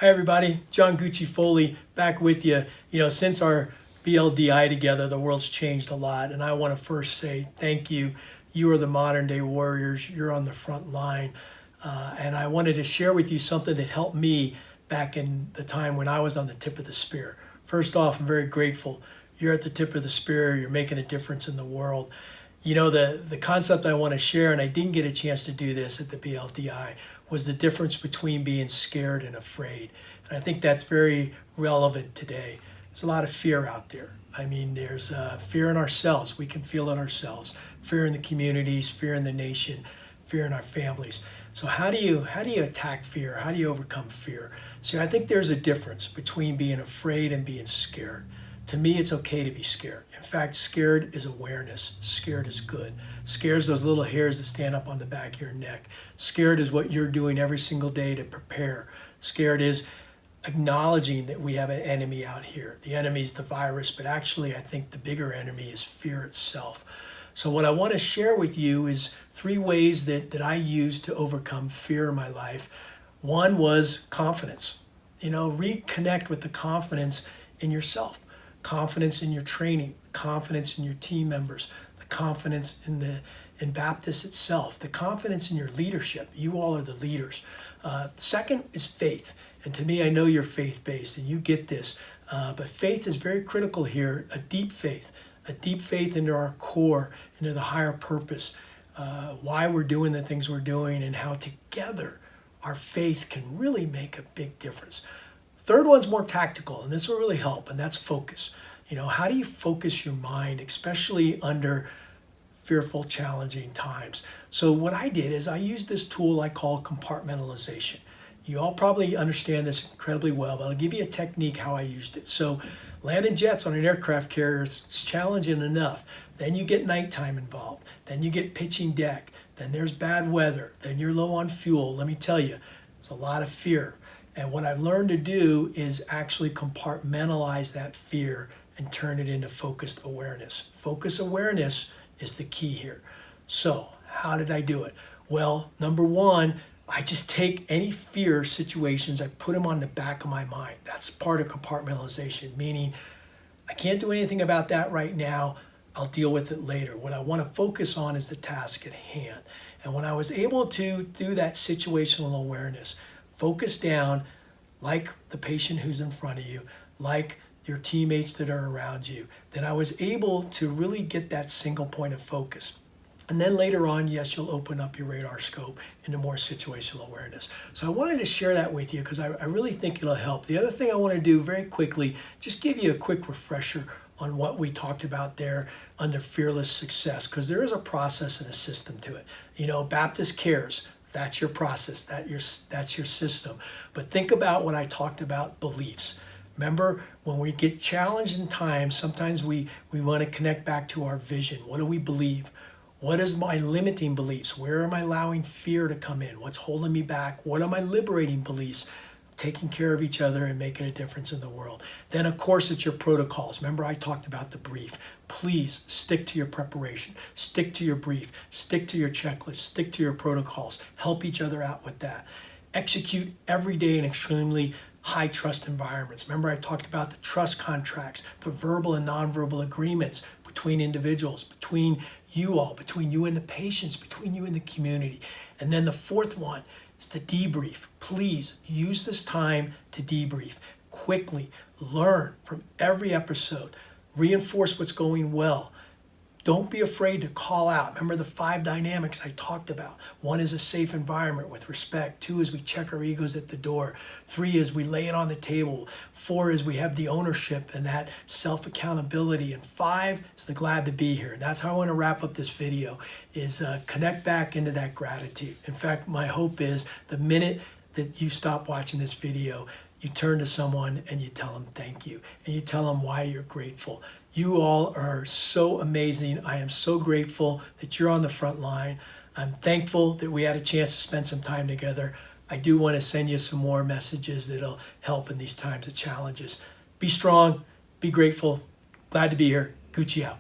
Hi everybody, John Gucci Foley back with you. Since our BLDI together, the world's changed a lot, and I want to first say thank you. You are the modern day warriors. You're on the front line, and I wanted to share with you something that helped me back in the time when I was on the tip of the spear. First off, I'm very grateful. You're at the tip of the spear. You're making a difference in the world. The concept I want to share, and I didn't get a chance to do this at the BLDI, was the difference between being scared and afraid. And I think that's very relevant today. There's a lot of fear out there. There's fear in ourselves. We can feel it ourselves. Fear in the communities, fear in the nation, fear in our families. So how do you attack fear? How do you overcome fear? See, I think there's a difference between being afraid and being scared. To me, it's okay to be scared. In fact, scared is awareness. Scared is good. Scared is those little hairs that stand up on the back of your neck. Scared is what you're doing every single day to prepare. Scared is acknowledging that we have an enemy out here. The enemy is the virus, but actually I think the bigger enemy is fear itself. So what I want to share with you is 3 ways that I use to overcome fear in my life. One was confidence. Reconnect with the confidence in yourself. Confidence in your training, confidence in your team members, the confidence in Baptist itself, the confidence in your leadership. You all are the leaders. Second is faith. And to me, I know you're faith-based and you get this. But faith is very critical here, a deep faith into our core, into the higher purpose, why we're doing the things we're doing, and how together our faith can really make a big difference. Third one's more tactical, and this will really help, and that's focus. How do you focus your mind, especially under fearful, challenging times? So what I did is I used this tool I call compartmentalization. You all probably understand this incredibly well, but I'll give you a technique how I used it. So landing jets on an aircraft carrier is challenging enough. Then you get nighttime involved. Then you get pitching deck. Then there's bad weather. Then you're low on fuel. Let me tell you, it's a lot of fear. And what I've learned to do is actually compartmentalize that fear and turn it into focused awareness. Focused awareness is the key here. So how did I do it? Well, number one, I just take any fear situations, I put them on the back of my mind. That's part of compartmentalization, meaning I can't do anything about that right now. I'll deal with it later. What I want to focus on is the task at hand. And when I was able to do that situational awareness, focus down like the patient who's in front of you, like your teammates that are around you, then I was able to really get that single point of focus. And then later on, yes, you'll open up your radar scope into more situational awareness. So I wanted to share that with you because I really think it'll help. The other thing I want to do very quickly, just give you a quick refresher on what we talked about there under fearless success, because there is a process and a system to it. Baptist Cares. That's your process, that's your system. But think about what I talked about, beliefs. Remember, when we get challenged in times, sometimes we want to connect back to our vision. What do we believe? What is my limiting beliefs? Where am I allowing fear to come in? What's holding me back? What are my liberating beliefs? Taking care of each other and making a difference in the world. Then, of course, it's your protocols. Remember, I talked about the brief. Please stick to your preparation, stick to your brief, stick to your checklist, stick to your protocols. Help each other out with that. Execute every day in extremely high trust environments. Remember, I talked about the trust contracts, the verbal and nonverbal agreements between individuals, between you all, between you and the patients, between you and the community. And then the fourth one is the debrief. Please use this time to debrief quickly. Learn from every episode. Reinforce what's going well. Don't be afraid to call out. Remember the 5 dynamics I talked about. 1 is a safe environment with respect. 2 is we check our egos at the door. 3 is we lay it on the table. 4 is we have the ownership and that self-accountability. And 5 is the glad to be here. And that's how I want to wrap up this video, is connect back into that gratitude. In fact, my hope is the minute that you stop watching this video, you turn to someone and you tell them thank you. And you tell them why you're grateful. You all are so amazing. I am so grateful that you're on the front line. I'm thankful that we had a chance to spend some time together. I do want to send you some more messages that'll help in these times of challenges. Be strong, be grateful. Glad to be here. Gucci out.